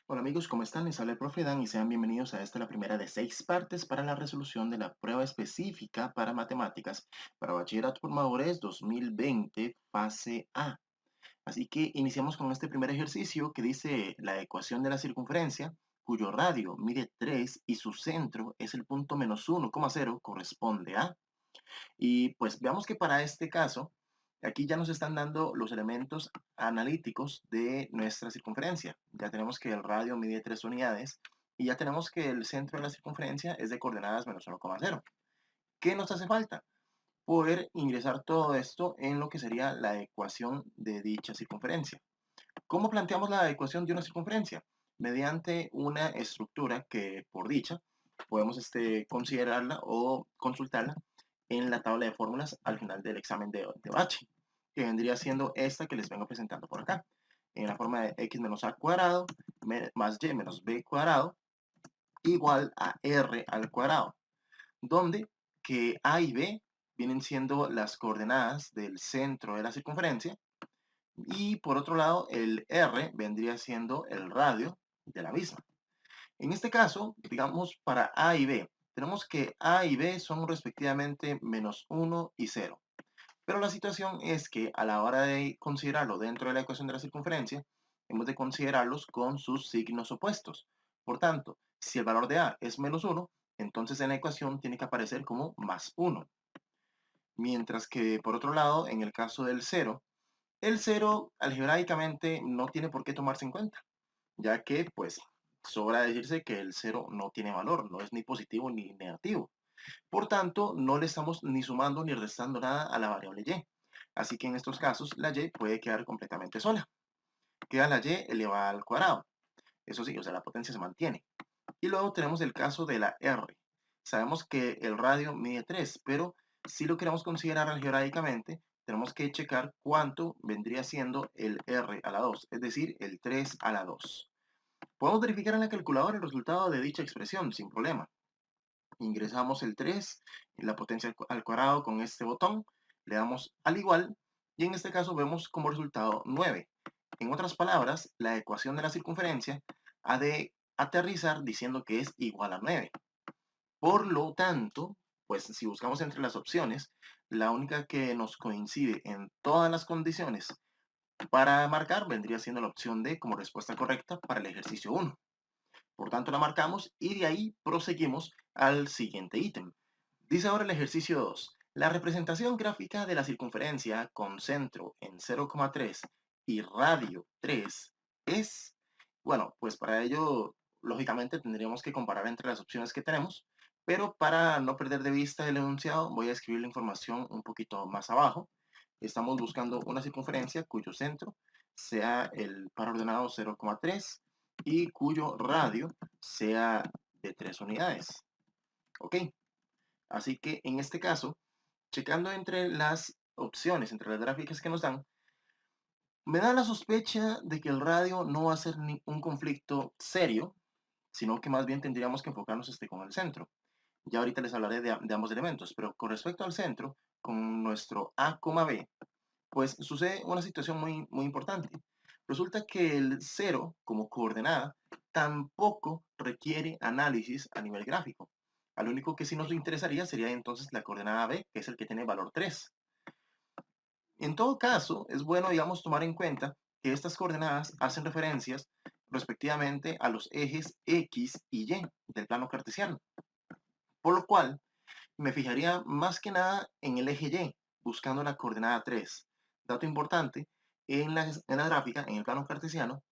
Hola amigos, ¿cómo están? Les habla el profe Dan y sean bienvenidos a esta la primera de 6 partes para la resolución de la prueba específica para matemáticas para Bachillerato por Madurez 2020, fase A. Así que iniciamos con este primer ejercicio que dice la ecuación de la circunferencia, cuyo radio mide 3 y su centro es el punto -1,0 corresponde a. Y pues veamos que para este caso, aquí ya nos están dando los elementos analíticos de nuestra circunferencia. Ya tenemos que el radio mide 3 unidades y ya tenemos que el centro de la circunferencia es de coordenadas -1,0. ¿Qué nos hace falta? Poder ingresar todo esto en lo que sería la ecuación de dicha circunferencia. ¿Cómo planteamos la ecuación de una circunferencia? Mediante una estructura que por dicha podemos considerarla o consultarla en la tabla de fórmulas al final del examen de Bachi, que vendría siendo esta que les vengo presentando por acá, en la forma de x menos a cuadrado más y menos b cuadrado igual a r al cuadrado, donde que a y b vienen siendo las coordenadas del centro de la circunferencia y por otro lado el r vendría siendo el radio de la misma. En este caso, digamos para a y b, tenemos que a y b son respectivamente -1 y 0. Pero la situación es que a la hora de considerarlo dentro de la ecuación de la circunferencia, hemos de considerarlos con sus signos opuestos. Por tanto, si el valor de a es -1, entonces en la ecuación tiene que aparecer como +1. Mientras que, por otro lado, en el caso del 0, el 0 algebraicamente no tiene por qué tomarse en cuenta, ya que, pues, sobra decirse que el 0 no tiene valor, no es ni positivo ni negativo. Por tanto, no le estamos ni sumando ni restando nada a la variable y. Así que en estos casos, la y puede quedar completamente sola. Queda la y elevada al cuadrado. Eso sí, o sea, la potencia se mantiene. Y luego tenemos el caso de la r. Sabemos que el radio mide 3, pero si lo queremos considerar algebraicamente, tenemos que checar cuánto vendría siendo el r a la 2, es decir, el 3 a la 2. Podemos verificar en la calculadora el resultado de dicha expresión sin problema. Ingresamos el 3 en la potencia al cuadrado con este botón, le damos al igual y en este caso vemos como resultado 9. En otras palabras, la ecuación de la circunferencia ha de aterrizar diciendo que es igual a 9. Por lo tanto, pues si buscamos entre las opciones, la única que nos coincide en todas las condiciones para marcar vendría siendo la opción D como respuesta correcta para el ejercicio 1. Por tanto, la marcamos y de ahí proseguimos al siguiente ítem. Dice ahora el ejercicio 2. La representación gráfica de la circunferencia con centro en 0,3 y radio 3 es, bueno, pues para ello, lógicamente tendríamos que comparar entre las opciones que tenemos, pero para no perder de vista el enunciado, voy a escribir la información un poquito más abajo. Estamos buscando una circunferencia cuyo centro sea el par ordenado 0,3 y cuyo radio sea de 3 unidades. ¿Ok? Así que en este caso, checando entre las opciones, entre las gráficas que nos dan, me da la sospecha de que el radio no va a ser un conflicto serio, sino que más bien tendríamos que enfocarnos con el centro. Ya ahorita les hablaré de ambos elementos, pero con respecto al centro, con nuestro A, B, pues sucede una situación muy importante. Resulta que el 0 como coordenada tampoco requiere análisis a nivel gráfico. Al único que sí nos interesaría sería entonces la coordenada B, que es el que tiene valor 3. En todo caso, es bueno, digamos, tomar en cuenta que estas coordenadas hacen referencias respectivamente a los ejes X y Y del plano cartesiano. Por lo cual, me fijaría más que nada en el eje Y, buscando la coordenada 3. Dato importante, en la gráfica, en el plano cartesiano,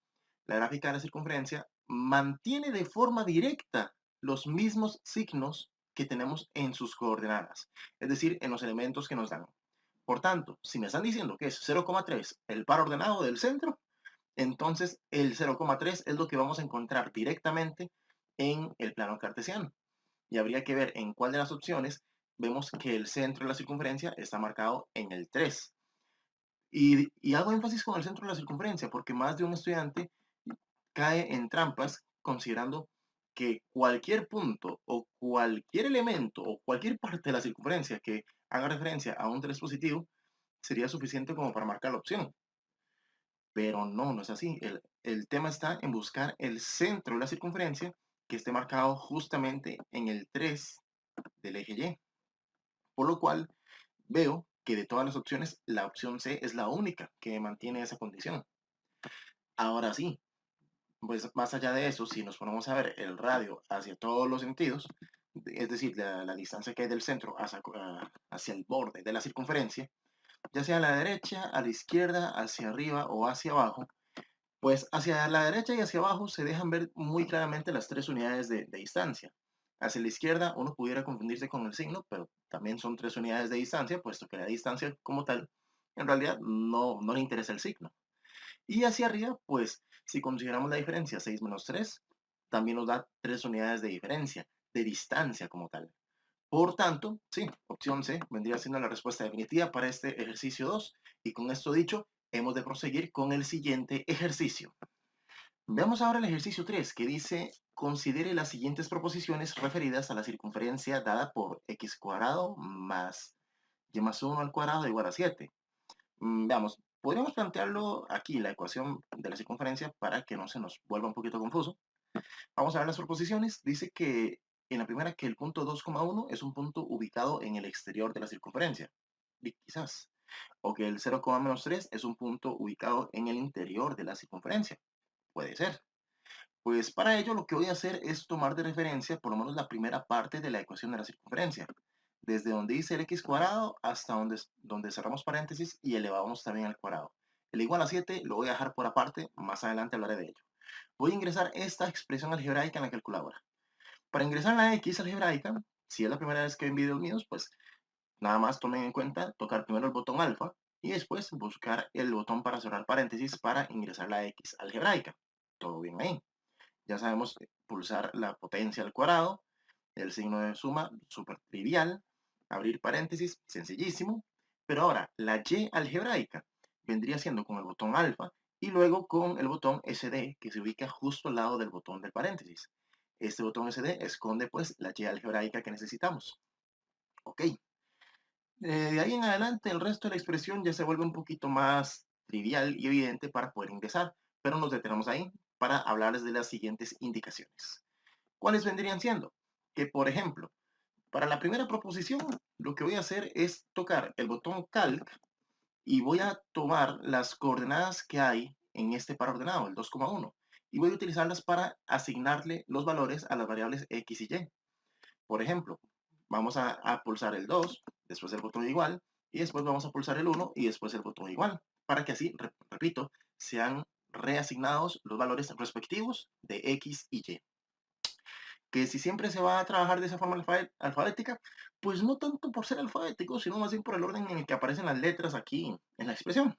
la gráfica de la circunferencia mantiene de forma directa los mismos signos que tenemos en sus coordenadas, es decir, en los elementos que nos dan. Por tanto, si me están diciendo que es 0,3 el par ordenado del centro, entonces el 0,3 es lo que vamos a encontrar directamente en el plano cartesiano. Y habría que ver en cuál de las opciones vemos que el centro de la circunferencia está marcado en el 3. Y hago énfasis con el centro de la circunferencia porque más de un estudiante cae en trampas considerando que cualquier punto o cualquier elemento o cualquier parte de la circunferencia que haga referencia a un 3 positivo sería suficiente como para marcar la opción. Pero no, no es así. El tema está en buscar el centro de la circunferencia que esté marcado justamente en el 3 del eje Y. Por lo cual veo que de todas las opciones, la opción C es la única que mantiene esa condición. Ahora sí, pues más allá de eso, si nos ponemos a ver el radio hacia todos los sentidos, es decir, la distancia que hay del centro hacia el borde de la circunferencia, ya sea a la derecha, a la izquierda, hacia arriba o hacia abajo, pues hacia la derecha y hacia abajo se dejan ver muy claramente las tres unidades de distancia. Hacia la izquierda uno pudiera confundirse con el signo, pero también son tres unidades de distancia, puesto que la distancia como tal, en realidad no le interesa el signo. Y hacia arriba, pues si consideramos la diferencia 6 menos 3, también nos da tres unidades de diferencia, de distancia como tal. Por tanto, sí, opción C vendría siendo la respuesta definitiva para este ejercicio 2. Y con esto dicho, hemos de proseguir con el siguiente ejercicio. Veamos ahora el ejercicio 3, que dice, considere las siguientes proposiciones referidas a la circunferencia dada por x cuadrado más y más 1 al cuadrado igual a 7. Veamos, podríamos plantearlo aquí, la ecuación de la circunferencia, para que no se nos vuelva un poquito confuso. Vamos a ver las proposiciones. Dice que en la primera que el punto 2,1 es un punto ubicado en el exterior de la circunferencia. Y quizás. O que el 0,-3 es un punto ubicado en el interior de la circunferencia. Puede ser. Pues para ello lo que voy a hacer es tomar de referencia por lo menos la primera parte de la ecuación de la circunferencia. Desde donde dice el x cuadrado hasta donde cerramos paréntesis y elevamos también al cuadrado. El igual a 7 lo voy a dejar por aparte, más adelante hablaré de ello. Voy a ingresar esta expresión algebraica en la calculadora. Para ingresar la x algebraica, si es la primera vez que ven videos míos, pues nada más tomen en cuenta tocar primero el botón alfa y después buscar el botón para cerrar paréntesis para ingresar la x algebraica. Todo bien ahí. Ya sabemos pulsar la potencia al cuadrado, el signo de suma, súper trivial, abrir paréntesis, sencillísimo. Pero ahora, la y algebraica vendría siendo con el botón alfa y luego con el botón SD que se ubica justo al lado del botón del paréntesis. Este botón SD esconde pues la y algebraica que necesitamos. Ok. De ahí en adelante el resto de la expresión ya se vuelve un poquito más trivial y evidente para poder ingresar, pero nos detenemos ahí para hablarles de las siguientes indicaciones. ¿Cuáles vendrían siendo? Que, por ejemplo, para la primera proposición, lo que voy a hacer es tocar el botón Calc y voy a tomar las coordenadas que hay en este par ordenado, el 2,1, y voy a utilizarlas para asignarle los valores a las variables X y Y. Por ejemplo, vamos a pulsar el 2, después el botón igual, y después vamos a pulsar el 1 y después el botón igual, para que así, repito, sean reasignados los valores respectivos de X y Y. Que si siempre se va a trabajar de esa forma alfabética, pues no tanto por ser alfabético, sino más bien por el orden en el que aparecen las letras aquí en la expresión.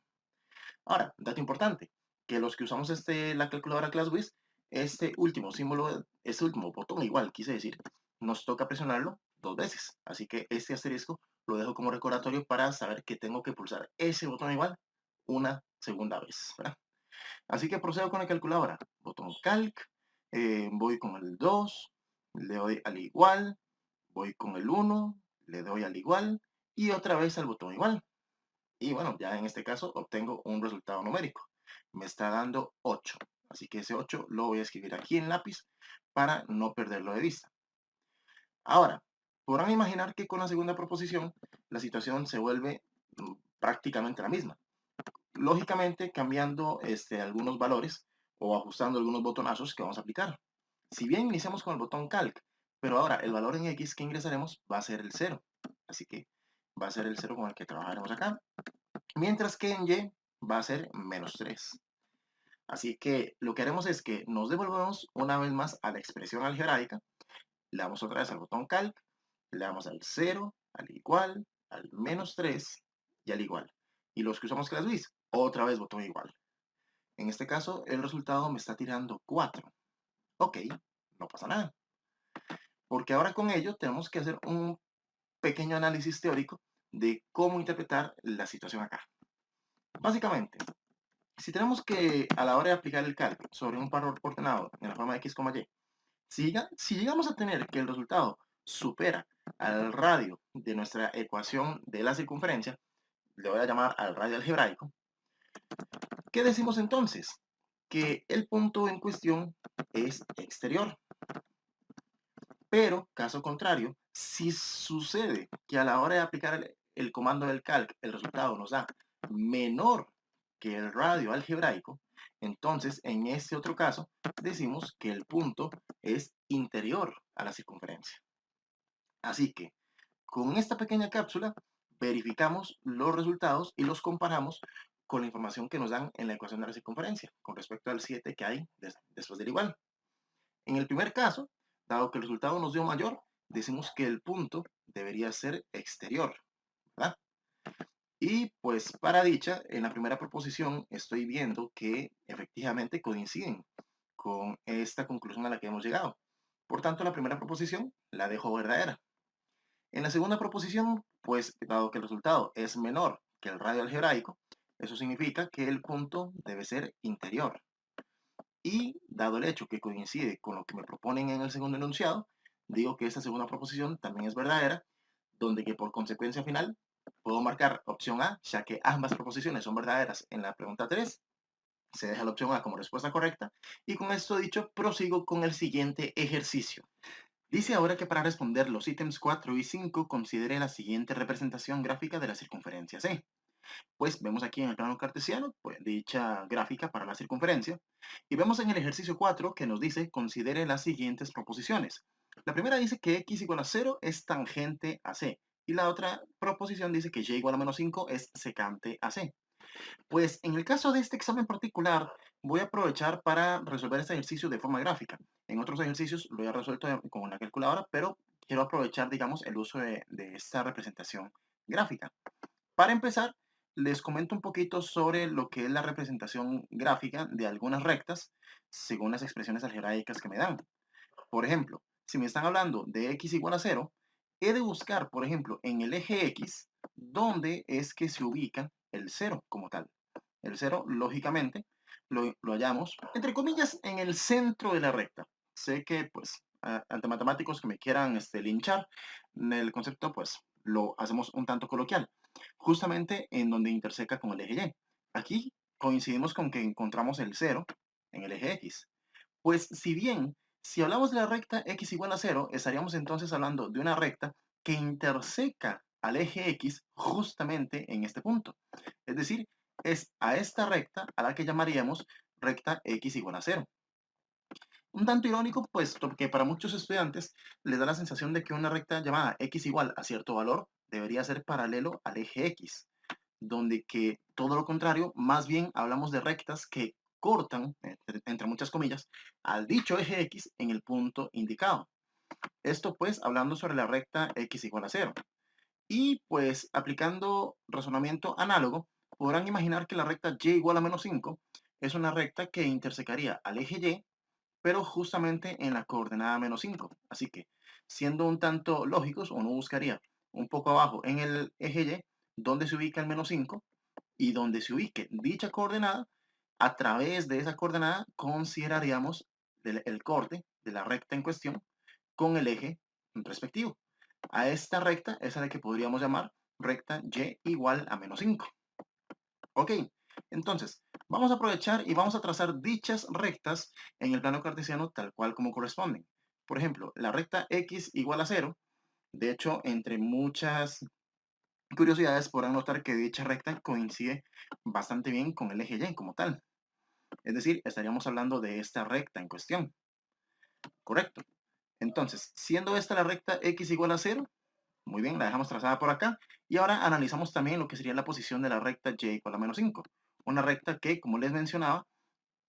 Ahora, dato importante, que los que usamos la calculadora ClassWiz, este último símbolo, este último botón igual, quise decir, nos toca presionarlo dos veces. Así que este asterisco lo dejo como recordatorio para saber que tengo que pulsar ese botón igual una segunda vez, ¿verdad? Así que procedo con la calculadora. Botón Calc, voy con el 2, le doy al igual, voy con el 1, le doy al igual y otra vez al botón igual. Y bueno, ya en este caso obtengo un resultado numérico. Me está dando 8. Así que ese 8 lo voy a escribir aquí en lápiz para no perderlo de vista. Ahora, podrán imaginar que con la segunda proposición la situación se vuelve prácticamente la misma. Lógicamente cambiando algunos valores o ajustando algunos botonazos que vamos a aplicar. Si bien iniciamos con el botón Calc, pero ahora el valor en X que ingresaremos va a ser el 0. Así que va a ser el 0 con el que trabajaremos acá. Mientras que en Y va a ser menos 3. Así que lo que haremos es que nos devolvemos una vez más a la expresión algebraica. Le damos otra vez al botón Calc, le damos al 0, al igual, al menos 3 y al igual. Y los que usamos ClassWiz, otra vez botón igual. En este caso, el resultado me está tirando 4. Ok, no pasa nada. Porque ahora con ello tenemos que hacer un pequeño análisis teórico de cómo interpretar la situación acá. Básicamente, si tenemos que, a la hora de aplicar el cálculo sobre un par ordenado en la forma de x, y, si llegamos a tener que el resultado supera al radio de nuestra ecuación de la circunferencia, le voy a llamar al radio algebraico, ¿Qué decimos entonces? Que el punto en cuestión es exterior. Pero, caso contrario, si sucede que a la hora de aplicar el comando del calc, el resultado nos da menor que el radio algebraico, entonces en este otro caso decimos que el punto es interior a la circunferencia. Así que con esta pequeña cápsula verificamos los resultados y los comparamos con la información que nos dan en la ecuación de la circunferencia con respecto al 7 que hay después del igual. En el primer caso, dado que el resultado nos dio mayor, decimos que el punto debería ser exterior, ¿verdad? Y pues para dicha, en la primera proposición estoy viendo que efectivamente coinciden con esta conclusión a la que hemos llegado. Por tanto, la primera proposición la dejo verdadera. En la segunda proposición, pues dado que el resultado es menor que el radio algebraico, eso significa que el punto debe ser interior. Y dado el hecho que coincide con lo que me proponen en el segundo enunciado, digo que esta segunda proposición también es verdadera, donde que por consecuencia final puedo marcar opción A, ya que ambas proposiciones son verdaderas en la pregunta 3, se deja la opción A como respuesta correcta, y con esto dicho, prosigo con el siguiente ejercicio. Dice ahora que para responder los ítems 4 y 5 considere la siguiente representación gráfica de la circunferencia C. Pues vemos aquí en el plano cartesiano pues, dicha gráfica para la circunferencia y vemos en el ejercicio 4 que nos dice considere las siguientes proposiciones. La primera dice que x igual a 0 es tangente a c y la otra proposición dice que y igual a menos 5 es secante a c. Pues en el caso de este examen particular voy a aprovechar para resolver este ejercicio de forma gráfica. En otros ejercicios lo he resuelto con una calculadora, pero quiero aprovechar, digamos, el uso de esta representación gráfica. Para empezar, les comento un poquito sobre lo que es la representación gráfica de algunas rectas según las expresiones algebraicas que me dan. Por ejemplo, si me están hablando de x igual a 0, he de buscar, por ejemplo, en el eje x, dónde es que se ubica el 0 como tal. El 0, lógicamente, lo hallamos, entre comillas, en el centro de la recta. Sé que, pues, ante matemáticos que me quieran linchar, el concepto, pues, lo hacemos un tanto coloquial. Justamente en donde interseca con el eje Y. Aquí coincidimos con que encontramos el 0 en el eje X. Pues si bien, si hablamos de la recta x igual a 0, estaríamos entonces hablando de una recta que interseca al eje x justamente en este punto. Es decir, es a esta recta a la que llamaríamos recta x igual a 0. Un tanto irónico, puesto que para muchos estudiantes les da la sensación de que una recta llamada x igual a cierto valor debería ser paralelo al eje x, donde que todo lo contrario, más bien hablamos de rectas que cortan, entre muchas comillas, al dicho eje x en el punto indicado. Esto pues hablando sobre la recta x igual a 0. Y pues aplicando razonamiento análogo, podrán imaginar que la recta y igual a menos 5 es una recta que intersecaría al eje y, pero justamente en la coordenada menos 5. Así que, siendo un tanto lógicos, uno buscaría un poco abajo en el eje y, donde se ubica el menos 5, y donde se ubique dicha coordenada, a través de esa coordenada consideraríamos el corte de la recta en cuestión con el eje respectivo. A esta recta es a la que podríamos llamar recta y igual a menos 5. Ok, entonces vamos a aprovechar y vamos a trazar dichas rectas en el plano cartesiano tal cual como corresponden. Por ejemplo, la recta x igual a 0, de hecho, entre muchas curiosidades podrán notar que dicha recta coincide bastante bien con el eje Y como tal. Es decir, estaríamos hablando de esta recta en cuestión. Correcto. Entonces, siendo esta la recta x igual a 0, muy bien, la dejamos trazada por acá. Y ahora analizamos también lo que sería la posición de la recta y igual a menos 5. Una recta que, como les mencionaba,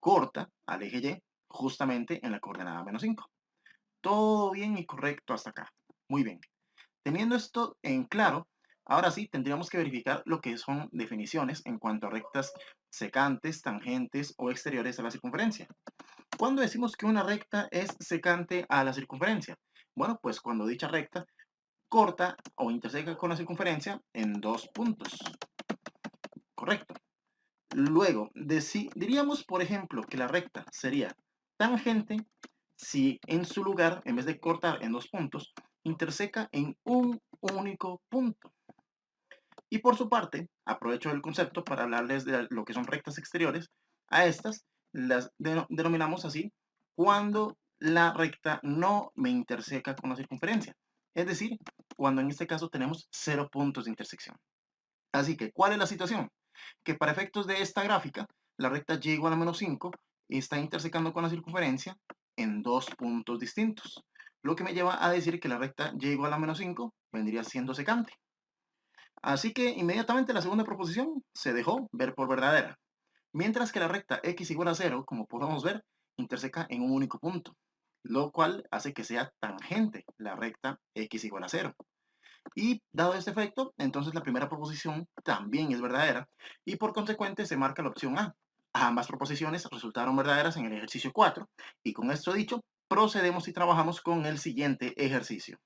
corta al eje Y justamente en la coordenada menos 5. Todo bien y correcto hasta acá. Muy bien. Teniendo esto en claro, ahora sí tendríamos que verificar lo que son definiciones en cuanto a rectas secantes, tangentes o exteriores a la circunferencia. ¿Cuándo decimos que una recta es secante a la circunferencia? Bueno, pues cuando dicha recta corta o interseca con la circunferencia en dos puntos. Correcto. Luego, diríamos, por ejemplo, que la recta sería tangente si en su lugar, en vez de cortar en dos puntos, interseca en un único punto. Y por su parte, aprovecho el concepto para hablarles de lo que son rectas exteriores. A estas las denominamos así cuando la recta no me interseca con la circunferencia. Es decir, cuando en este caso tenemos 0 puntos de intersección. Así que, ¿cuál es la situación? Que para efectos de esta gráfica, la recta y igual a menos 5 está intersecando con la circunferencia en dos puntos distintos. Lo que me lleva a decir que la recta y igual a menos 5 vendría siendo secante. Así que inmediatamente la segunda proposición se dejó ver por verdadera. Mientras que la recta x igual a 0, como podemos ver, interseca en un único punto, lo cual hace que sea tangente la recta x igual a 0. Y dado este efecto, entonces la primera proposición también es verdadera y por consecuente se marca la opción A. Ambas proposiciones resultaron verdaderas en el ejercicio 4 y con esto dicho, procedemos y trabajamos con el siguiente ejercicio.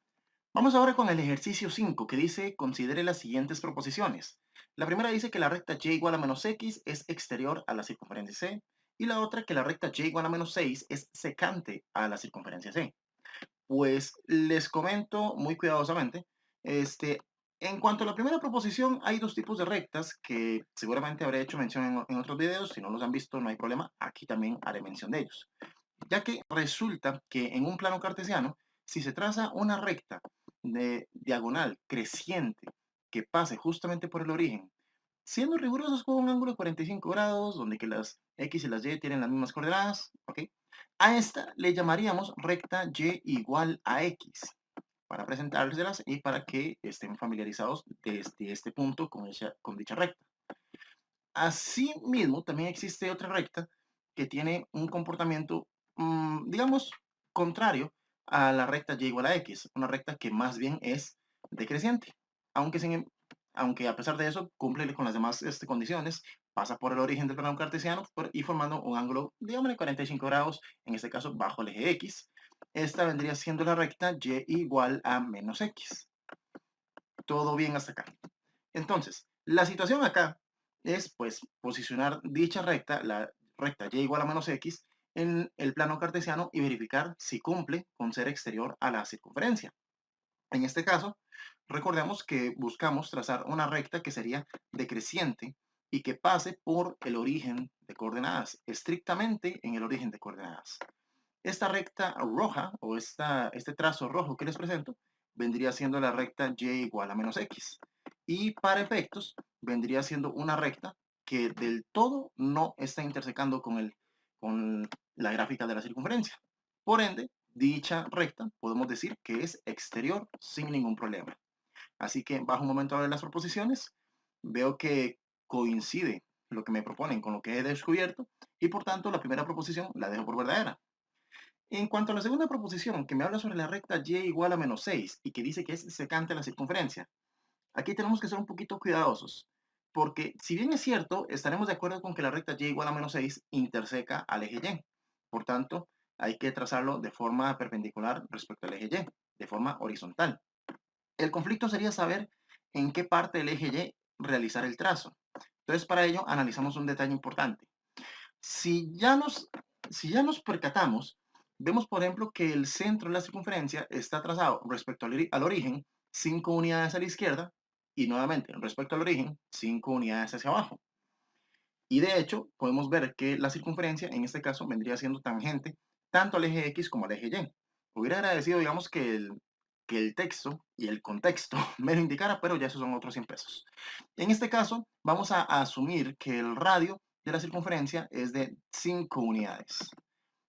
Vamos ahora con el ejercicio 5 que dice considere las siguientes proposiciones. La primera dice que la recta y igual a menos x es exterior a la circunferencia C y la otra que la recta y igual a menos 6 es secante a la circunferencia C. Pues les comento muy cuidadosamente, este, en cuanto a la primera proposición, hay dos tipos de rectas que seguramente habré hecho mención en otros videos. Si no los han visto, no hay problema. Aquí también haré mención de ellos. Ya que resulta que en un plano cartesiano, si se traza una recta de diagonal creciente que pase justamente por el origen, siendo rigurosos con un ángulo de 45 grados, donde que las X y las Y tienen las mismas coordenadas, ¿ok? A esta le llamaríamos recta Y igual a X, para presentárselas y para que estén familiarizados desde este punto con dicha recta. Asimismo, también existe otra recta que tiene un comportamiento, digamos, contrario a la recta y igual a x, una recta que más bien es decreciente, aunque, aunque a pesar de eso cumple con las demás condiciones, pasa por el origen del plano cartesiano y formando un ángulo, digamos, de 45 grados, en este caso bajo el eje x. Esta vendría siendo la recta y igual a menos x. Todo bien hasta acá. Entonces, la situación acá es pues posicionar dicha recta, la recta y igual a menos x, en el plano cartesiano y verificar si cumple con ser exterior a la circunferencia. En este caso, recordemos que buscamos trazar una recta que sería decreciente y que pase por el origen de coordenadas, estrictamente en el origen de coordenadas. Esta recta roja o este trazo rojo que les presento vendría siendo la recta y igual a menos x. Y para efectos vendría siendo una recta que del todo no está intersecando con la gráfica de la circunferencia. Por ende, dicha recta podemos decir que es exterior sin ningún problema. Así que bajo un momento a ver las proposiciones, veo que coincide lo que me proponen con lo que he descubierto y por tanto la primera proposición la dejo por verdadera. En cuanto a la segunda proposición, que me habla sobre la recta y igual a menos 6 y que dice que es secante a la circunferencia, aquí tenemos que ser un poquito cuidadosos, porque si bien es cierto, estaremos de acuerdo con que la recta y igual a menos 6 interseca al eje Y. Por tanto, hay que trazarlo de forma perpendicular respecto al eje Y, de forma horizontal. El conflicto sería saber en qué parte del eje Y realizar el trazo. Entonces, para ello, analizamos un detalle importante. Si ya nos, si ya nos percatamos, vemos por ejemplo que el centro de la circunferencia está trazado respecto al origen 5 unidades a la izquierda y nuevamente respecto al origen 5 unidades hacia abajo. Y de hecho podemos ver que la circunferencia en este caso vendría siendo tangente tanto al eje X como al eje Y. Hubiera agradecido digamos que el texto y el contexto me lo indicara, pero ya esos son otros 100 pesos. En este caso vamos a asumir que el radio de la circunferencia es de 5 unidades.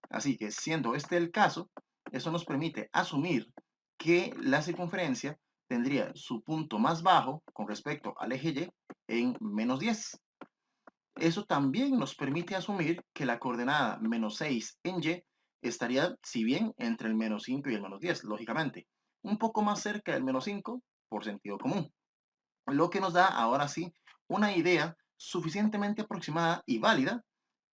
Así que siendo este el caso, eso nos permite asumir que la circunferencia tendría su punto más bajo con respecto al eje Y en menos 10. Eso también nos permite asumir que la coordenada menos 6 en Y estaría, si bien, entre el menos 5 y el menos 10, lógicamente, un poco más cerca del menos 5 por sentido común. Lo que nos da ahora sí una idea suficientemente aproximada y válida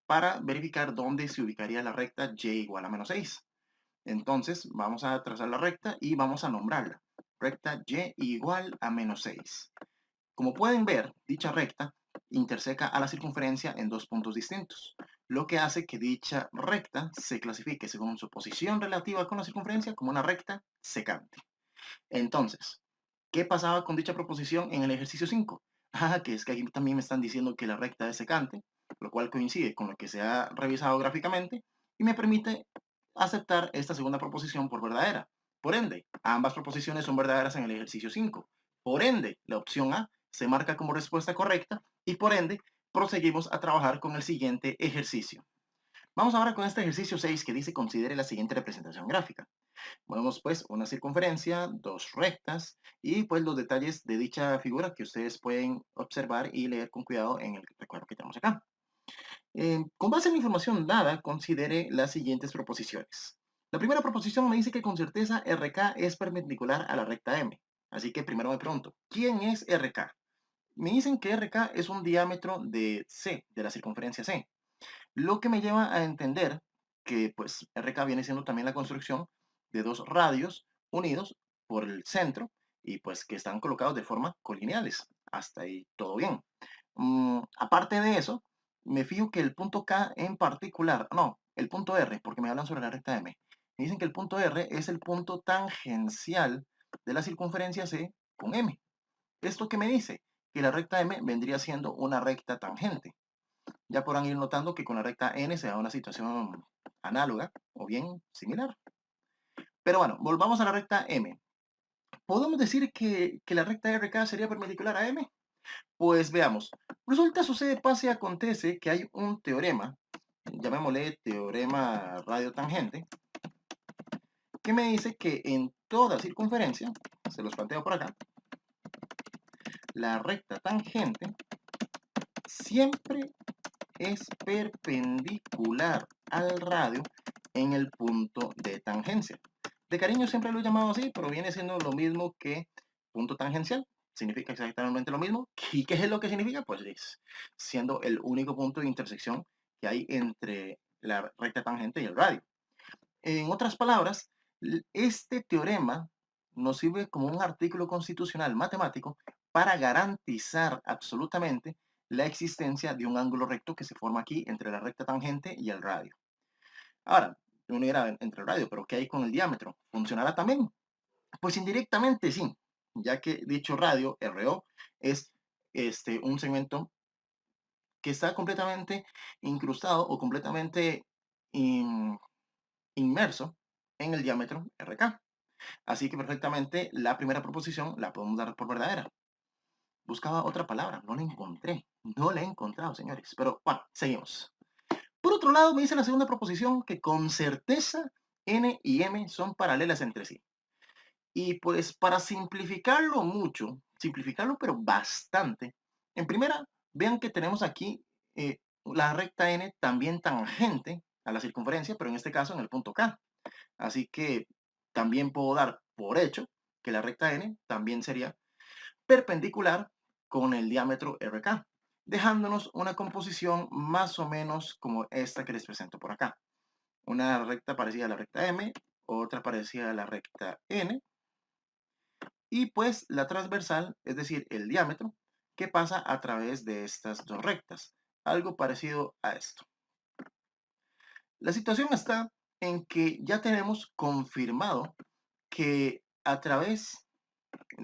para verificar dónde se ubicaría la recta y igual a menos 6. Entonces vamos a trazar la recta y vamos a nombrarla. Recta y igual a menos 6. Como pueden ver, dicha recta interseca a la circunferencia en dos puntos distintos, lo que hace que dicha recta se clasifique según su posición relativa con la circunferencia como una recta secante. Entonces, ¿qué pasaba con dicha proposición en el ejercicio 5? Ah, que es que aquí también me están diciendo que la recta es secante, lo cual coincide con lo que se ha revisado gráficamente y me permite aceptar esta segunda proposición por verdadera. Por ende, ambas proposiciones son verdaderas en el ejercicio 5. Por ende, la opción A se marca como respuesta correcta y por ende, proseguimos a trabajar con el siguiente ejercicio. Vamos ahora con este ejercicio 6 que dice considere la siguiente representación gráfica. Ponemos pues una circunferencia, dos rectas y pues los detalles de dicha figura que ustedes pueden observar y leer con cuidado en el recuadro que tenemos acá. Con base en la información dada, considere las siguientes proposiciones. La primera proposición me dice que con certeza RK es perpendicular a la recta M. Así que primero me pregunto, ¿quién es RK? Me dicen que RK es un diámetro de C, de la circunferencia C. Lo que me lleva a entender que pues RK viene siendo también la construcción de dos radios unidos por el centro y pues que están colocados de forma colineales. Hasta ahí todo bien. Aparte de eso, me fijo que el punto K en particular, no, el punto R, porque me hablan sobre la recta M, me dicen que el punto R es el punto tangencial de la circunferencia C con M. ¿Esto qué me dice? Que la recta M vendría siendo una recta tangente. Ya podrán ir notando que con la recta N se da una situación análoga o bien similar. Pero bueno, volvamos a la recta M. ¿Podemos decir que la recta RK sería perpendicular a M? Pues veamos. Resulta, sucede, pase, acontece que hay un teorema, llamémosle teorema radiotangente, que me dice que en toda circunferencia, se los planteo por acá, la recta tangente siempre es perpendicular al radio en el punto de tangencia. De cariño siempre lo he llamado así, pero viene siendo lo mismo que punto tangencial. Significa exactamente lo mismo. ¿Y qué es lo que significa? Pues es siendo el único punto de intersección que hay entre la recta tangente y el radio. En otras palabras, este teorema nos sirve como un artículo constitucional matemático para garantizar absolutamente la existencia de un ángulo recto que se forma aquí entre la recta tangente y el radio. Ahora, uno dirá entre el radio, pero ¿qué hay con el diámetro? ¿Funcionará también? Pues indirectamente sí, ya que dicho radio, RO, es un segmento que está completamente incrustado o completamente in- inmerso en el diámetro RK. Así que perfectamente la primera proposición la podemos dar por verdadera. Buscaba otra palabra, no la encontré. No la he encontrado, señores. Pero bueno, seguimos. Por otro lado, me dice la segunda proposición que con certeza N y M son paralelas entre sí. Y pues para simplificarlo mucho, simplificarlo pero bastante, en primera, vean que tenemos aquí la recta N también tangente a la circunferencia, pero en este caso en el punto K. Así que también puedo dar por hecho que la recta N también sería perpendicular con el diámetro RK, dejándonos una composición más o menos como esta que les presento por acá. Una recta parecida a la recta M, otra parecida a la recta N, y pues la transversal, es decir, el diámetro, que pasa a través de estas dos rectas. Algo parecido a esto. La situación está en que ya tenemos confirmado que a través,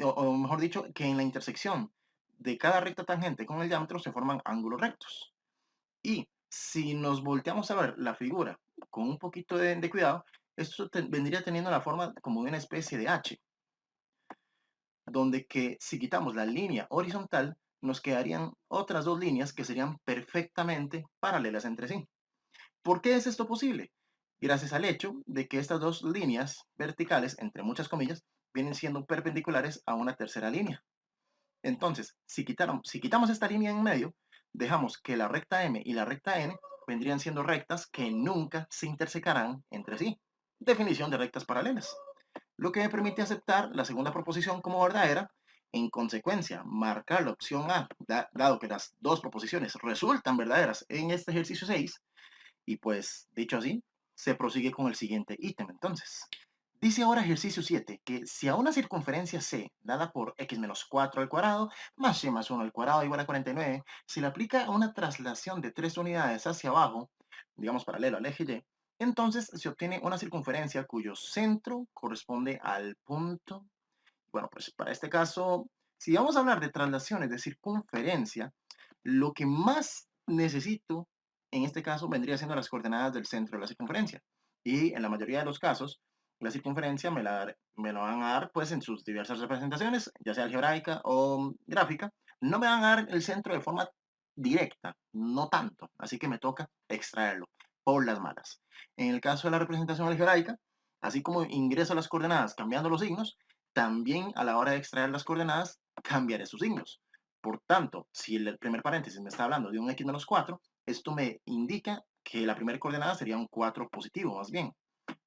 o mejor dicho, que en la intersección de cada recta tangente con el diámetro se forman ángulos rectos. Y si nos volteamos a ver la figura con un poquito de cuidado, esto vendría teniendo la forma como de una especie de H, donde que si quitamos la línea horizontal, nos quedarían otras dos líneas que serían perfectamente paralelas entre sí. ¿Por qué es esto posible? Gracias al hecho de que estas dos líneas verticales, entre muchas comillas, vienen siendo perpendiculares a una tercera línea. Entonces, si quitamos esta línea en medio, dejamos que la recta M y la recta N vendrían siendo rectas que nunca se intersecarán entre sí. Definición de rectas paralelas. Lo que me permite aceptar la segunda proposición como verdadera. En consecuencia, marcar la opción A, dado que las dos proposiciones resultan verdaderas en este ejercicio 6, y pues, dicho así, se prosigue con el siguiente ítem. Entonces, dice ahora ejercicio 7 que si a una circunferencia C, dada por x menos 4 al cuadrado, más y más 1 al cuadrado igual a 49, se le aplica una traslación de 3 unidades hacia abajo, digamos paralelo al eje Y, entonces se obtiene una circunferencia cuyo centro corresponde al punto. Bueno, pues para este caso Si vamos a hablar de traslaciones de circunferencia, lo que más necesito en este caso vendría siendo las coordenadas del centro de la circunferencia. Y en la mayoría de los casos, la circunferencia me la van a dar pues en sus diversas representaciones, ya sea algebraica o gráfica. No me van a dar el centro de forma directa, no tanto. Así que me toca extraerlo por las malas. En el caso de la representación algebraica, así como ingreso las coordenadas cambiando los signos, también a la hora de extraer las coordenadas cambiaré sus signos. Por tanto, si el primer paréntesis me está hablando de un x menos 4, esto me indica que la primera coordenada sería un 4 positivo, más bien.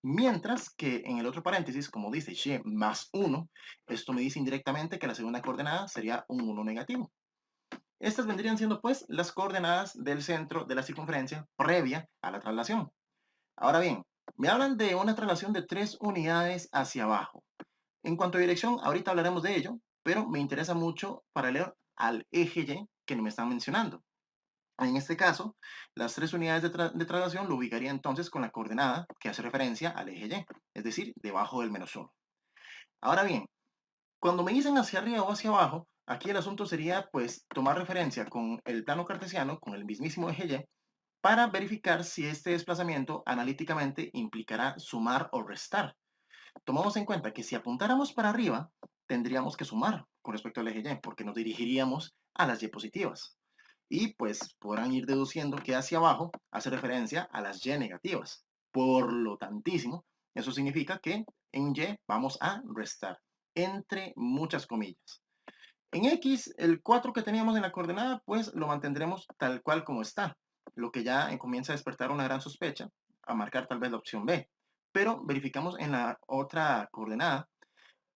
Mientras que en el otro paréntesis, como dice y más 1, esto me dice indirectamente que la segunda coordenada sería un 1 negativo. Estas vendrían siendo pues las coordenadas del centro de la circunferencia previa a la traslación. Ahora bien, me hablan de una traslación de 3 unidades hacia abajo. En cuanto a dirección, ahorita hablaremos de ello, pero me interesa mucho paralelo al eje Y que me están mencionando. En este caso, las 3 unidades de traslación lo ubicaría entonces con la coordenada que hace referencia al eje Y, es decir, debajo del menos 1. Ahora bien, cuando me dicen hacia arriba o hacia abajo, aquí el asunto sería pues tomar referencia con el plano cartesiano, con el mismísimo eje Y, para verificar si este desplazamiento analíticamente implicará sumar o restar. Tomamos en cuenta que si apuntáramos para arriba, tendríamos que sumar con respecto al eje Y, porque nos dirigiríamos a las Y positivas. Y pues podrán ir deduciendo que hacia abajo hace referencia a las Y negativas. Por lo tantísimo, eso significa que en Y vamos a restar, entre muchas comillas. En X, el 4 que teníamos en la coordenada, pues lo mantendremos tal cual como está, lo que ya comienza a despertar una gran sospecha, a marcar tal vez la opción B. Pero verificamos en la otra coordenada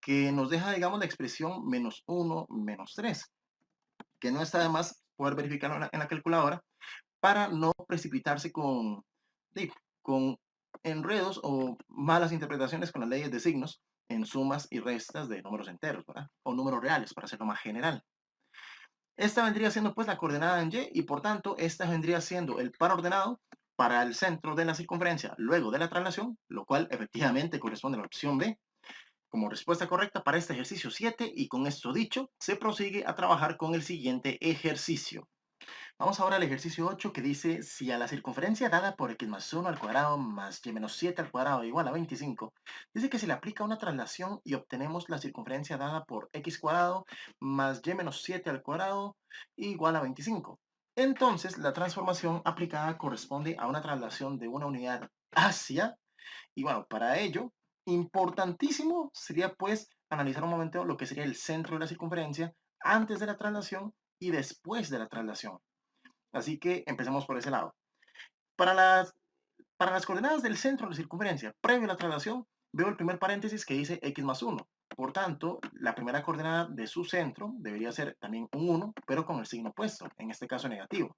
que nos deja, digamos, la expresión menos 1, menos 3, que no está de más poder verificarlo en la calculadora para no precipitarse con enredos o malas interpretaciones con las leyes de signos en sumas y restas de números enteros, ¿verdad? O números reales, para hacerlo más general. Esta vendría siendo pues la coordenada en Y y por tanto esta vendría siendo el par ordenado para el centro de la circunferencia luego de la traslación, lo cual efectivamente corresponde a la opción B como respuesta correcta para este ejercicio 7 y con esto dicho, se prosigue a trabajar con el siguiente ejercicio. Vamos ahora al ejercicio 8 que dice, si a la circunferencia dada por x más 1 al cuadrado más y menos 7 al cuadrado igual a 25, dice que se le aplica una traslación y obtenemos la circunferencia dada por x cuadrado más y menos 7 al cuadrado igual a 25. Entonces, la transformación aplicada corresponde a una traslación de una unidad hacia, y bueno, para ello, importantísimo sería pues analizar un momento lo que sería el centro de la circunferencia antes de la traslación y después de la traslación. Así que empecemos por ese lado. Para las, para las coordenadas del centro de la circunferencia, previo a la traslación, veo el primer paréntesis que dice x más 1. Por tanto, la primera coordenada de su centro debería ser también un 1, pero con el signo opuesto, en este caso negativo.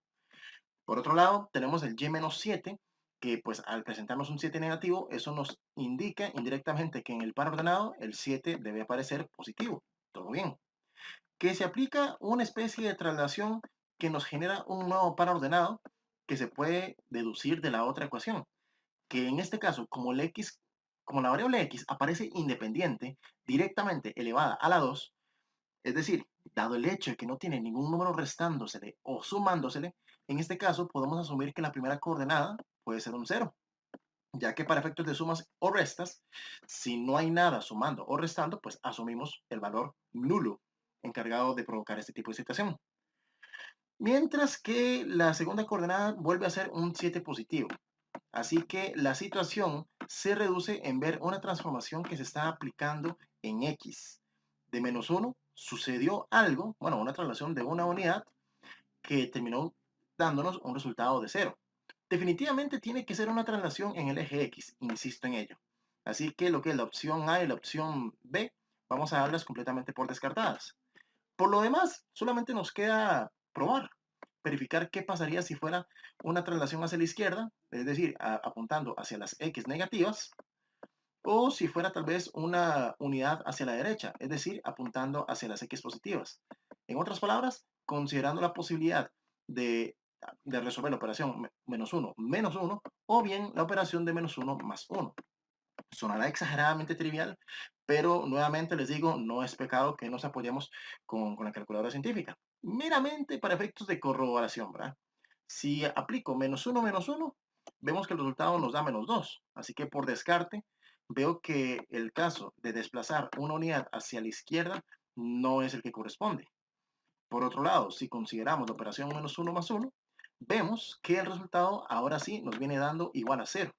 Por otro lado, tenemos el y menos 7, que pues al presentarnos un 7 negativo, eso nos indica indirectamente que en el par ordenado el 7 debe aparecer positivo. Todo bien. Que se aplica una especie de traslación que nos genera un nuevo par ordenado que se puede deducir de la otra ecuación, que en este caso, como la variable x aparece independiente, directamente elevada a la 2, es decir, dado el hecho de que no tiene ningún número restándosele o sumándosele, en este caso podemos asumir que la primera coordenada puede ser un 0, ya que para efectos de sumas o restas, si no hay nada sumando o restando, pues asumimos el valor nulo encargado de provocar este tipo de situación. Mientras que la segunda coordenada vuelve a ser un 7 positivo. Así que la situación se reduce en ver una transformación que se está aplicando en X. De menos 1 sucedió algo, bueno, una traslación de una unidad que terminó dándonos un resultado de 0. Definitivamente tiene que ser una traslación en el eje X, insisto en ello. Así que lo que es la opción A y la opción B, vamos a darlas completamente por descartadas. Por lo demás, solamente nos queda probar, verificar qué pasaría si fuera una traslación hacia la izquierda, es decir, apuntando hacia las X negativas, o si fuera tal vez una unidad hacia la derecha, es decir, apuntando hacia las X positivas. En otras palabras, considerando la posibilidad de, de resolver la operación menos 1, o bien la operación de menos 1 más 1. Sonará exageradamente trivial, pero nuevamente les digo, no es pecado que nos apoyemos con la calculadora científica. Meramente para efectos de corroboración, ¿verdad? Si aplico menos uno, vemos que el resultado nos da -2. Así que por descarte, veo que el caso de desplazar una unidad hacia la izquierda no es el que corresponde. Por otro lado, si consideramos la operación -1 más 1, vemos que el resultado ahora sí nos viene dando igual a 0.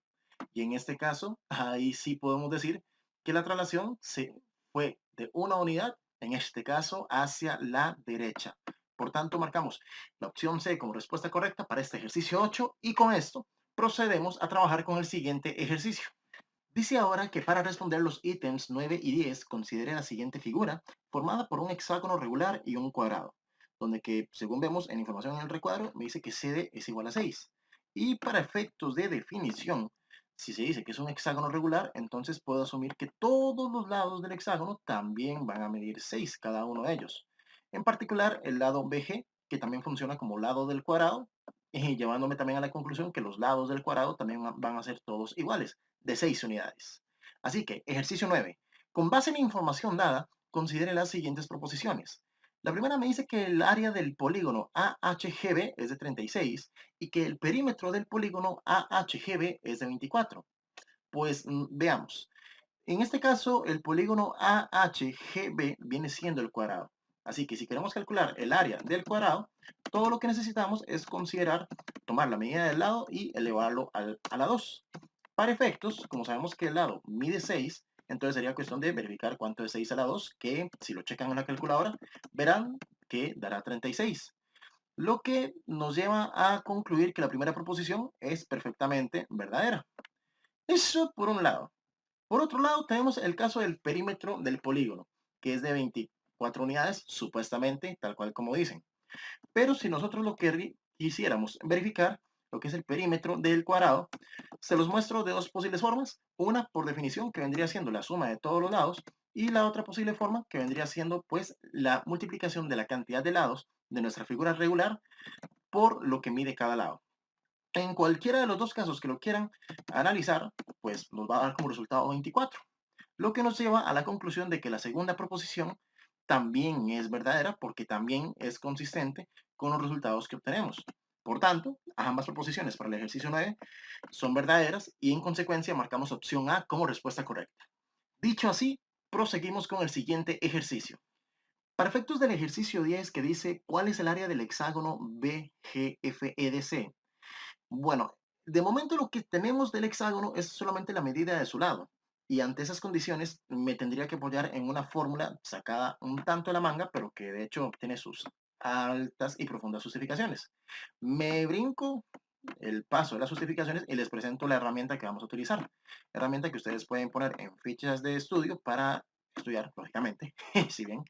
Y en este caso, ahí sí podemos decir que la traslación se fue de una unidad, en este caso, hacia la derecha. Por tanto, marcamos la opción C como respuesta correcta para este ejercicio 8 y con esto procedemos a trabajar con el siguiente ejercicio. Dice ahora que para responder los ítems 9 y 10 considere la siguiente figura formada por un hexágono regular y un cuadrado, donde que según vemos en información en el recuadro me dice que CD es igual a 6. Y para efectos de definición, si se dice que es un hexágono regular, entonces puedo asumir que todos los lados del hexágono también van a medir 6 cada uno de ellos. En particular el lado BG, que también funciona como lado del cuadrado, y llevándome también a la conclusión que los lados del cuadrado también van a ser todos iguales de 6 unidades. Así que, ejercicio 9. Con base en la información dada, considere las siguientes proposiciones. La primera me dice que el área del polígono AHGB es de 36 y que el perímetro del polígono AHGB es de 24. Pues veamos. En este caso, el polígono AHGB viene siendo el cuadrado. Así que si queremos calcular el área del cuadrado, todo lo que necesitamos es considerar, tomar la medida del lado y elevarlo a la 2. Para efectos, como sabemos que el lado mide 6, entonces sería cuestión de verificar cuánto es 6 a la 2, que si lo checan en la calculadora, verán que dará 36. Lo que nos lleva a concluir que la primera proposición es perfectamente verdadera. Eso por un lado. Por otro lado, tenemos el caso del perímetro del polígono, que es de 24 unidades, supuestamente, tal cual como dicen. Pero si nosotros lo que quisiéramos verificar, lo que es el perímetro del cuadrado, se los muestro de dos posibles formas. Una, por definición, que vendría siendo la suma de todos los lados, y la otra posible forma, que vendría siendo pues la multiplicación de la cantidad de lados de nuestra figura regular por lo que mide cada lado. En cualquiera de los dos casos que lo quieran analizar, pues nos va a dar como resultado 24. Lo que nos lleva a la conclusión de que la segunda proposición también es verdadera porque también es consistente con los resultados que obtenemos. Por tanto, ambas proposiciones para el ejercicio 9 son verdaderas y en consecuencia marcamos opción A como respuesta correcta. Dicho así, proseguimos con el siguiente ejercicio. Para efectos del ejercicio 10 que dice ¿cuál es el área del hexágono BGFEDC? Bueno, de momento lo que tenemos del hexágono es solamente la medida de su lado. Y ante esas condiciones me tendría que apoyar en una fórmula sacada un tanto de la manga, pero que de hecho tiene sus altas y profundas justificaciones. Me brinco el paso de las justificaciones y les presento la herramienta que vamos a utilizar. Herramienta que ustedes pueden poner en fichas de estudio para estudiar, lógicamente, si bien.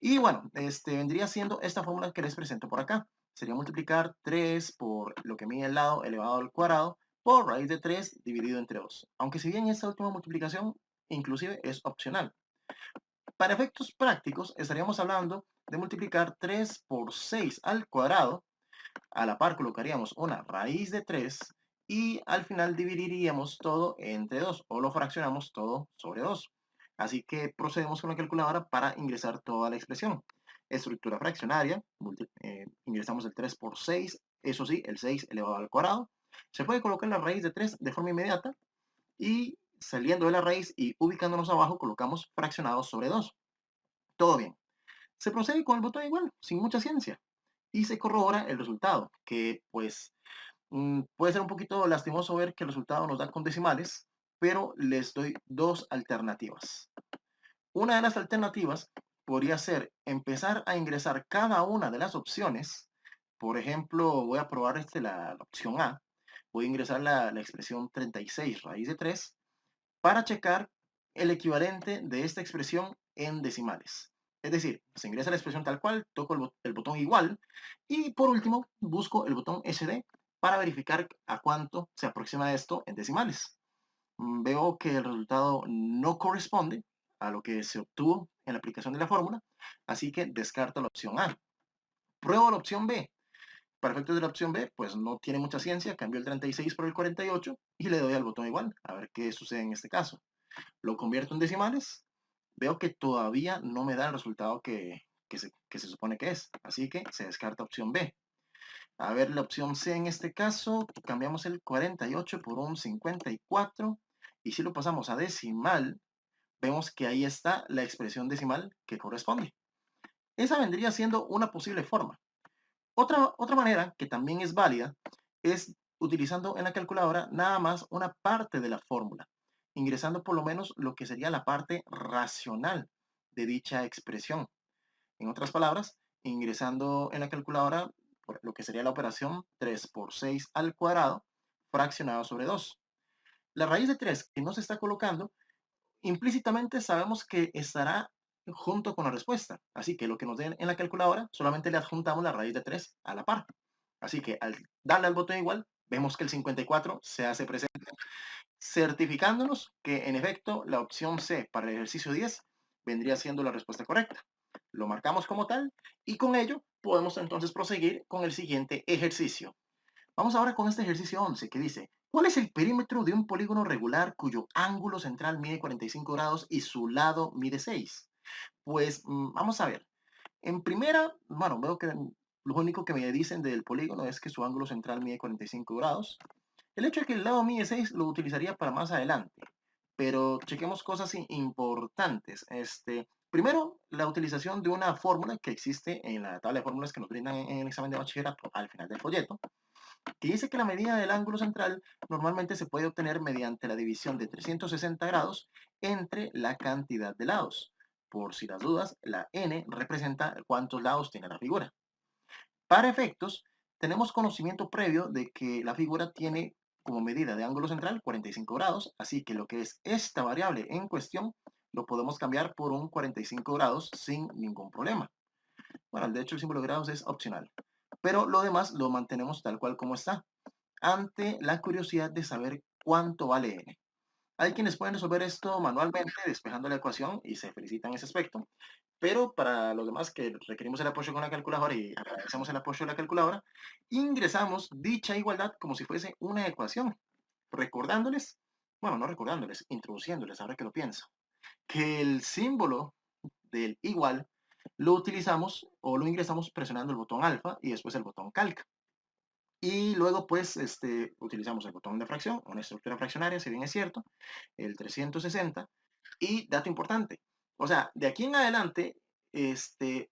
Y bueno, vendría siendo esta fórmula que les presento por acá. Sería multiplicar 3 por lo que mide el lado elevado al cuadrado por raíz de 3 dividido entre 2. Aunque si bien esta última multiplicación inclusive es opcional. Para efectos prácticos estaríamos hablando de multiplicar 3 por 6 al cuadrado. A la par colocaríamos una raíz de 3 y al final dividiríamos todo entre 2 o lo fraccionamos todo sobre 2. Así que procedemos con la calculadora para ingresar toda la expresión. Estructura fraccionaria, ingresamos el 3 por 6, eso sí, el 6 elevado al cuadrado. Se puede colocar la raíz de 3 de forma inmediata y saliendo de la raíz y ubicándonos abajo colocamos fraccionados sobre 2. Todo bien. Se procede con el botón igual, sin mucha ciencia. Y se corrobora el resultado, que pues puede ser un poquito lastimoso ver que el resultado nos da con decimales, pero les doy dos alternativas. Una de las alternativas podría ser empezar a ingresar cada una de las opciones. Por ejemplo, voy a probar la opción A. Voy a ingresar la expresión 36 raíz de 3 para checar el equivalente de esta expresión en decimales. Es decir, se ingresa la expresión tal cual, toco el botón igual y por último busco el botón SD para verificar a cuánto se aproxima esto en decimales. Veo que el resultado no corresponde a lo que se obtuvo en la aplicación de la fórmula, así que descarto la opción A. Pruebo la opción B. Para efectos de la opción B, pues no tiene mucha ciencia, cambio el 36 por el 48 y le doy al botón igual, a ver qué sucede en este caso. Lo convierto en decimales Veo que todavía no me da el resultado que se supone que es, así que se descarta opción B. A ver, la opción C en este caso, cambiamos el 48 por un 54 y si lo pasamos a decimal, vemos que ahí está la expresión decimal que corresponde. Esa vendría siendo una posible forma. Otra manera que también es válida es utilizando en la calculadora nada más una parte de la fórmula, ingresando por lo menos lo que sería la parte racional de dicha expresión. En otras palabras, ingresando en la calculadora lo que sería la operación 3 por 6 al cuadrado fraccionado sobre 2. La raíz de 3 que no se está colocando, implícitamente sabemos que estará junto con la respuesta. Así que lo que nos den en la calculadora, solamente le adjuntamos la raíz de 3 a la par. Así que al darle al botón igual, vemos que el 54 se hace presente, certificándonos que en efecto la opción C para el ejercicio 10 vendría siendo la respuesta correcta. Lo marcamos como tal y con ello podemos entonces proseguir con el siguiente ejercicio. Vamos ahora con este ejercicio 11 que dice, ¿cuál es el perímetro de un polígono regular cuyo ángulo central mide 45 grados y su lado mide 6? Pues vamos a ver. En primera, bueno, veo que lo único que me dicen del polígono es que su ángulo central mide 45 grados. El hecho de que el lado mide 6 lo utilizaría para más adelante, pero chequemos cosas importantes. Primero, la utilización de una fórmula que existe en la tabla de fórmulas que nos brindan en el examen de bachillerato al final del folleto, que dice que la medida del ángulo central normalmente se puede obtener mediante la división de 360 grados entre la cantidad de lados. Por si las dudas, la n representa cuántos lados tiene la figura. Para efectos, tenemos conocimiento previo de que la figura tiene como medida de ángulo central 45 grados, así que lo que es esta variable en cuestión lo podemos cambiar por un 45 grados sin ningún problema. Bueno, de hecho el símbolo de grados es opcional, pero lo demás lo mantenemos tal cual como está, ante la curiosidad de saber cuánto vale n. Hay quienes pueden resolver esto manualmente, despejando la ecuación, y se felicitan en ese aspecto, pero para los demás que requerimos el apoyo con la calculadora y agradecemos el apoyo de la calculadora, ingresamos dicha igualdad como si fuese una ecuación, recordándoles, bueno, no recordándoles, introduciéndoles, ahora que lo pienso, que el símbolo del igual lo utilizamos o lo ingresamos presionando el botón alfa y después el botón calc. Y luego, pues, utilizamos el botón de fracción, una estructura fraccionaria, si bien es cierto, el 360. Y dato importante, o sea, de aquí en adelante, de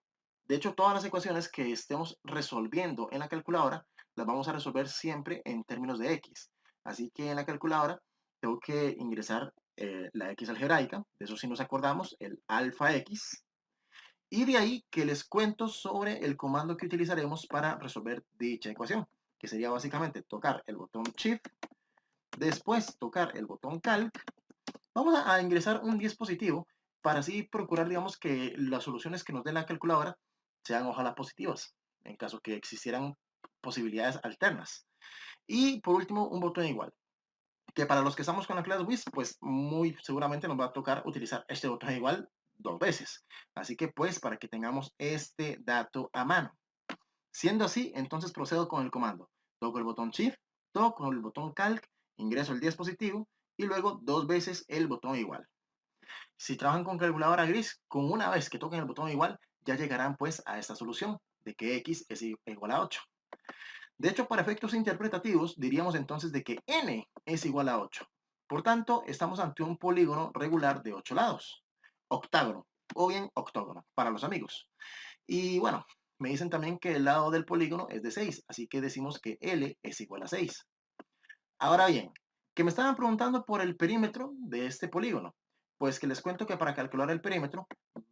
hecho, todas las ecuaciones que estemos resolviendo en la calculadora, las vamos a resolver siempre en términos de x. Así que en la calculadora tengo que ingresar la x algebraica, de eso sí nos acordamos, el alfa x, y de ahí que les cuento sobre el comando que utilizaremos para resolver dicha ecuación, que sería básicamente tocar el botón Shift, después tocar el botón Calc. Vamos a ingresar un 10 positivo para así procurar, digamos, que las soluciones que nos dé la calculadora sean ojalá positivas, en caso que existieran posibilidades alternas. Y por último, un botón igual, que para los que estamos con la clase WIS, pues muy seguramente nos va a tocar utilizar este botón igual 2 veces. Así que pues para que tengamos este dato a mano. Siendo así, entonces procedo con el comando. Toco el botón Shift, toco el botón Calc, ingreso el 10 positivo y luego 2 veces el botón igual. Si trabajan con calculadora gris, con una vez que toquen el botón igual, ya llegarán pues a esta solución de que x es igual a 8. De hecho, para efectos interpretativos, diríamos entonces de que n es igual a 8. Por tanto, estamos ante un polígono regular de 8 lados. Octágono, o bien octógono, para los amigos. Y bueno, me dicen también que el lado del polígono es de 6, así que decimos que L es igual a 6. Ahora bien, que me estaban preguntando por el perímetro de este polígono. Pues que les cuento que para calcular el perímetro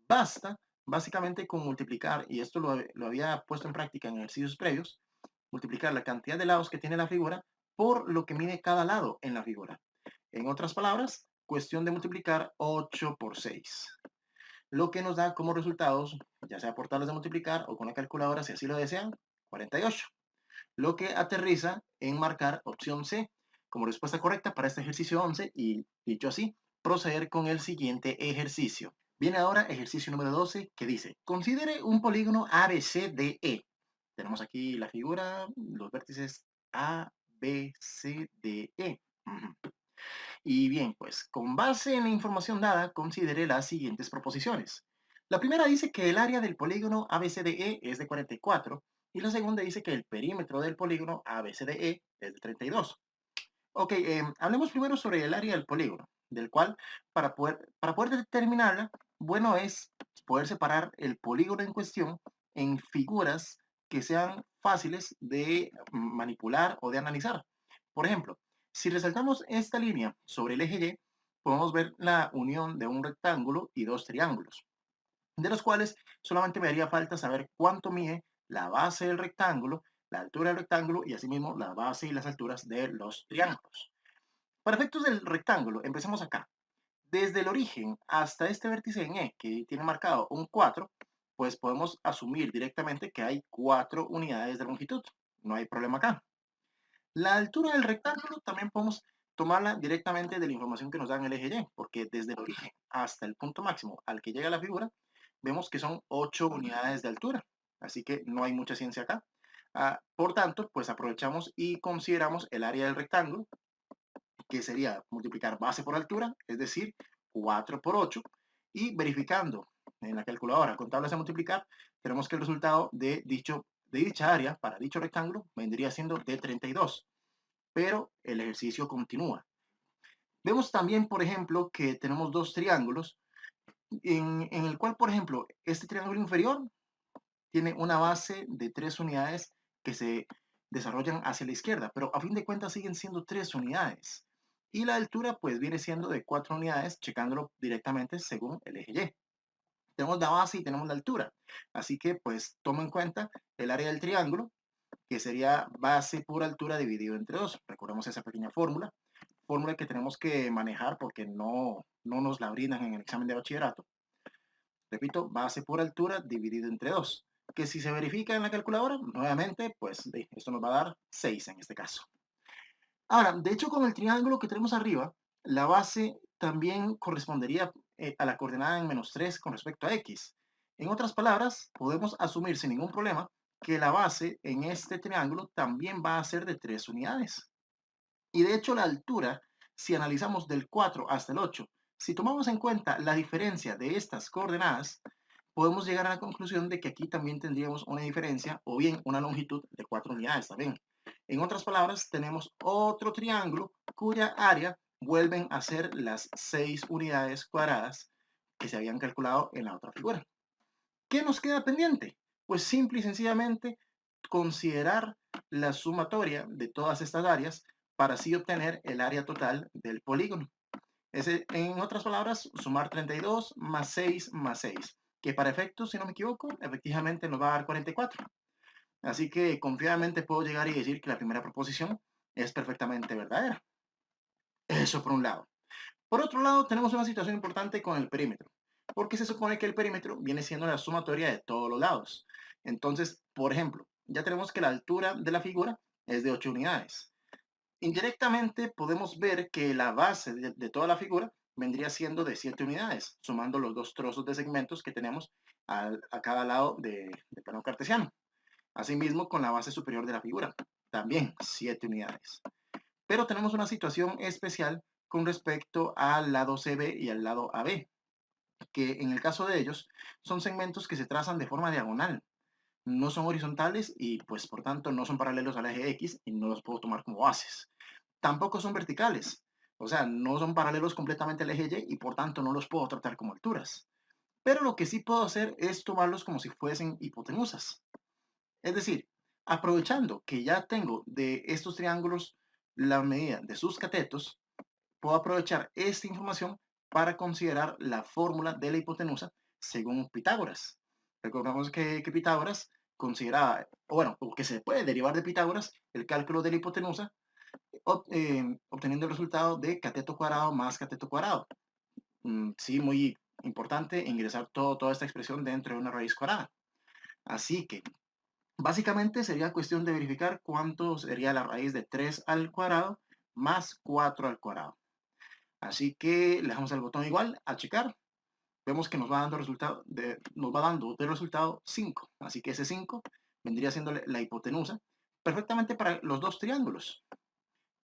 basta básicamente con multiplicar, y esto lo había puesto en práctica en ejercicios previos, multiplicar la cantidad de lados que tiene la figura por lo que mide cada lado en la figura. En otras palabras, cuestión de multiplicar 8 por 6. Lo que nos da como resultados, ya sea por tablas de multiplicar o con la calculadora si así lo desean, 48. Lo que aterriza en marcar opción C como respuesta correcta para este ejercicio 11 y, dicho así, proceder con el siguiente ejercicio. Viene ahora ejercicio número 12 que dice, considere un polígono ABCDE. Tenemos aquí la figura, los vértices A, B, C, D, E. Y bien, pues con base en la información dada, considere las siguientes proposiciones. La primera dice que el área del polígono ABCDE es de 44 y la segunda dice que el perímetro del polígono ABCDE es de 32. Ok, hablemos primero sobre el área del polígono, del cual para poder determinarla, bueno es poder separar el polígono en cuestión en figuras que sean fáciles de manipular o de analizar. Por ejemplo, si resaltamos esta línea sobre el eje Y, podemos ver la unión de un rectángulo y dos triángulos, de los cuales solamente me haría falta saber cuánto mide la base del rectángulo, la altura del rectángulo y asimismo la base y las alturas de los triángulos. Para efectos del rectángulo, empecemos acá. Desde el origen hasta este vértice en E, que tiene marcado un 4, pues podemos asumir directamente que hay 4 unidades de longitud. No hay problema acá. La altura del rectángulo también podemos tomarla directamente de la información que nos da en el eje Y, porque desde el origen hasta el punto máximo al que llega la figura, vemos que son 8 unidades de altura. Así que no hay mucha ciencia acá. Por tanto, pues aprovechamos y consideramos el área del rectángulo, que sería multiplicar base por altura, es decir, 4 por 8, y verificando en la calculadora con tablas de multiplicar, tenemos que el resultado de dicha área para dicho rectángulo vendría siendo de 32, pero el ejercicio continúa. Vemos también, por ejemplo, que tenemos dos triángulos, en el cual, por ejemplo, este triángulo inferior tiene una base de 3 unidades que se desarrollan hacia la izquierda, pero a fin de cuentas siguen siendo 3 unidades. Y la altura pues viene siendo de 4 unidades, checándolo directamente según el eje Y. Tenemos la base y tenemos la altura. Así que pues tomo en cuenta el área del triángulo, que sería base por altura dividido entre 2. Recordemos esa pequeña fórmula que tenemos que manejar porque no nos la brindan en el examen de bachillerato. Repito, base por altura dividido entre 2, que si se verifica en la calculadora, nuevamente, pues esto nos va a dar 6 en este caso. Ahora, de hecho, con el triángulo que tenemos arriba, la base también correspondería a la coordenada en -3 con respecto a x. En otras palabras, podemos asumir sin ningún problema que la base en este triángulo también va a ser de 3 unidades. Y de hecho la altura, si analizamos del 4 hasta el 8, si tomamos en cuenta la diferencia de estas coordenadas, podemos llegar a la conclusión de que aquí también tendríamos una diferencia o bien una longitud de 4 unidades también. En otras palabras, tenemos otro triángulo cuya área vuelven a ser las 6 unidades cuadradas que se habían calculado en la otra figura. ¿Qué nos queda pendiente? Pues simple y sencillamente considerar la sumatoria de todas estas áreas para así obtener el área total del polígono. En otras palabras, sumar 32 más 6 más 6, que para efectos, si no me equivoco, efectivamente nos va a dar 44. Así que confiadamente puedo llegar y decir que la primera proposición es perfectamente verdadera. Eso por un lado. Por otro lado, tenemos una situación importante con el perímetro, porque se supone que el perímetro viene siendo la sumatoria de todos los lados. Entonces, por ejemplo, ya tenemos que la altura de la figura es de 8 unidades. Indirectamente podemos ver que la base de toda la figura vendría siendo de 7 unidades, sumando los dos trozos de segmentos que tenemos a cada lado del plano cartesiano. Asimismo, con la base superior de la figura, también 7 unidades. Pero tenemos una situación especial con respecto al lado CB y al lado AB, que en el caso de ellos son segmentos que se trazan de forma diagonal, no son horizontales y pues por tanto no son paralelos al eje X y no los puedo tomar como bases. Tampoco son verticales, o sea, no son paralelos completamente al eje Y y por tanto no los puedo tratar como alturas. Pero lo que sí puedo hacer es tomarlos como si fuesen hipotenusas. Es decir, aprovechando que ya tengo de estos triángulos la medida de sus catetos, puedo aprovechar esta información para considerar la fórmula de la hipotenusa según Pitágoras. Recordamos que Pitágoras consideraba, o bueno, que se puede derivar de Pitágoras el cálculo de la hipotenusa obteniendo el resultado de cateto cuadrado más cateto cuadrado. Sí, muy importante ingresar toda esta expresión dentro de una raíz cuadrada. Así que básicamente sería cuestión de verificar cuánto sería la raíz de 3 al cuadrado más 4 al cuadrado. Así que le damos al botón igual a checar. Vemos que nos va dando de resultado 5. Así que ese 5 vendría siendo la hipotenusa perfectamente para los dos triángulos.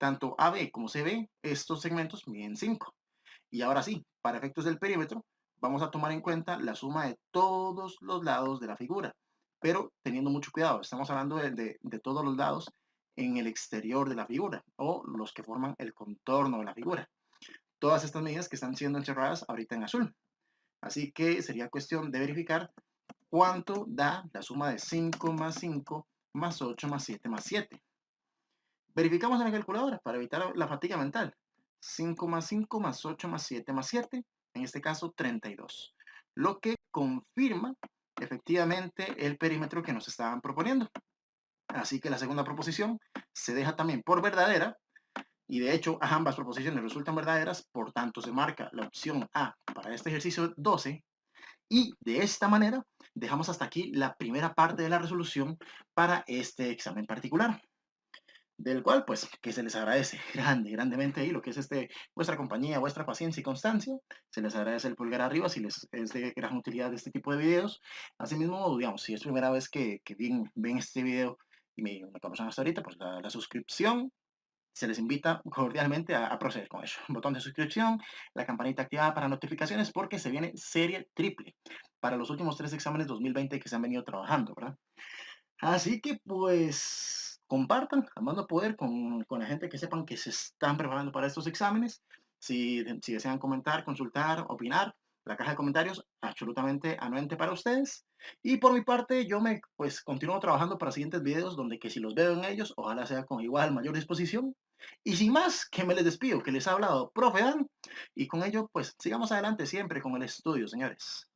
Tanto AB como CB, estos segmentos miden 5. Y ahora sí, para efectos del perímetro, vamos a tomar en cuenta la suma de todos los lados de la figura, pero teniendo mucho cuidado, estamos hablando de todos los lados en el exterior de la figura o los que forman el contorno de la figura. Todas estas medidas que están siendo encerradas ahorita en azul. Así que sería cuestión de verificar cuánto da la suma de 5 más 5 más 8 más 7 más 7. Verificamos en la calculadora para evitar la fatiga mental. 5 más 5 más 8 más 7 más 7, en este caso 32. Lo que confirma efectivamente el perímetro que nos estaban proponiendo. Así que la segunda proposición se deja también por verdadera y de hecho ambas proposiciones resultan verdaderas, por tanto se marca la opción A para este ejercicio 12 y de esta manera dejamos hasta aquí la primera parte de la resolución para este examen particular del cual, pues, que se les agradece grandemente ahí lo que es vuestra compañía, vuestra paciencia y constancia. Se les agradece el pulgar arriba si les es de gran utilidad este tipo de videos. Asimismo, digamos, si es primera vez que ven este video y me conocen hasta ahorita, pues la suscripción. Se les invita cordialmente a proceder con eso. Botón de suscripción, la campanita activada para notificaciones porque se viene serie triple para los últimos 3 exámenes 2020 que se han venido trabajando, ¿verdad? Así que pues compartan, amando poder con la gente que sepan que se están preparando para estos exámenes. Si desean comentar, consultar, opinar, la caja de comentarios absolutamente anuente para ustedes. Y por mi parte, yo pues continúo trabajando para siguientes videos donde que si los veo en ellos, ojalá sea con igual mayor disposición. Y sin más, que me les despido, que les ha hablado Profe Dan. Y con ello, pues sigamos adelante siempre con el estudio, señores.